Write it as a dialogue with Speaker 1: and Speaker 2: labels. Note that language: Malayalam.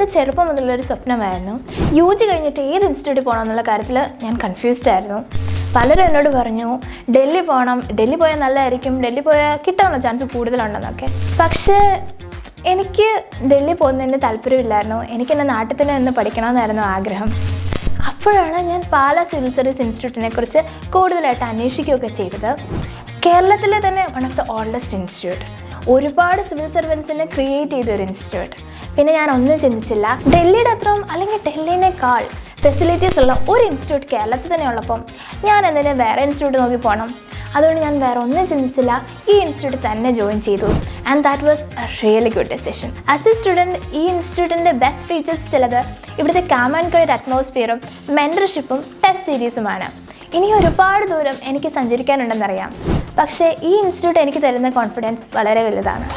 Speaker 1: എൻ്റെ ചെറുപ്പം മുതലുള്ളൊരു സ്വപ്നമായിരുന്നു. UG കഴിഞ്ഞിട്ട് ഏത് ഇൻസ്റ്റിറ്റ്യൂട്ടിൽ പോകണം എന്നുള്ള കാര്യത്തിൽ ഞാൻ കൺഫ്യൂസ്ഡ് ആയിരുന്നു. പലരും എന്നോട് പറഞ്ഞു ഡൽഹി പോകണം, ഡൽഹി പോയാൽ നല്ലതായിരിക്കും, ഡൽഹി പോയാൽ കിട്ടാനുള്ള ചാൻസ് കൂടുതലുണ്ടെന്നൊക്കെ. പക്ഷേ എനിക്ക് ഡൽഹി പോകുന്നതിന് താല്പര്യമില്ലായിരുന്നു. എനിക്ക് എൻ്റെ നാട്ടിൽ തന്നെ നിന്ന് പഠിക്കണമെന്നായിരുന്നു ആഗ്രഹം. അപ്പോഴാണ് ഞാൻ പാലാ സിവിൽ സർവീസ് ഇൻസ്റ്റിറ്റ്യൂട്ടിനെ കുറിച്ച് കൂടുതലായിട്ട് അന്വേഷിക്കുകയൊക്കെ ചെയ്തത്. കേരളത്തിലെ തന്നെ one of the oldest institute, ഒരുപാട് സിവിൽ സർവൻസിനെ ക്രിയേറ്റ് ചെയ്തൊരു ഇൻസ്റ്റിറ്റ്യൂട്ട്. പിന്നെ ഞാൻ ഒന്നും ചിന്തിച്ചില്ല, ഡൽഹിയുടെ അത്രയും അല്ലെങ്കിൽ ഡൽഹിനേക്കാൾ ഫെസിലിറ്റീസ് ഉള്ള ഒരു ഇൻസ്റ്റിറ്റ്യൂട്ട് കേരളത്തിൽ തന്നെ ഉള്ളപ്പം ഞാൻ എന്തിനാ വേറെ ഇൻസ്റ്റിറ്റ്യൂട്ട് നോക്കി പോകണം. അതുകൊണ്ട് ഞാൻ വേറെ ഒന്നും ചിന്തിച്ചില്ല, ഈ ഇൻസ്റ്റിറ്റ്യൂട്ട് തന്നെ ജോയിൻ ചെയ്തു. And that was A really good decision. As A student ഈ ഇൻസ്റ്റിറ്റ്യൂട്ടിൻ്റെ ബെസ്റ്റ് ഫീച്ചേഴ്സ് ചിലത് ഇവിടുത്തെ കാം ആൻഡ് ക്വയറ്റ് അറ്റ്മോസ്ഫിയറും മെൻറ്റർഷിപ്പും ടെസ്റ്റ് സീരീസുമാണ്. ഇനി ഒരുപാട് ദൂരം എനിക്ക് സഞ്ചരിക്കാനുണ്ടെന്നറിയാം, പക്ഷേ ഈ ഇൻസ്റ്റിറ്റ്യൂട്ട് എനിക്ക് തരുന്ന കോൺഫിഡൻസ് വളരെ വലുതാണ്.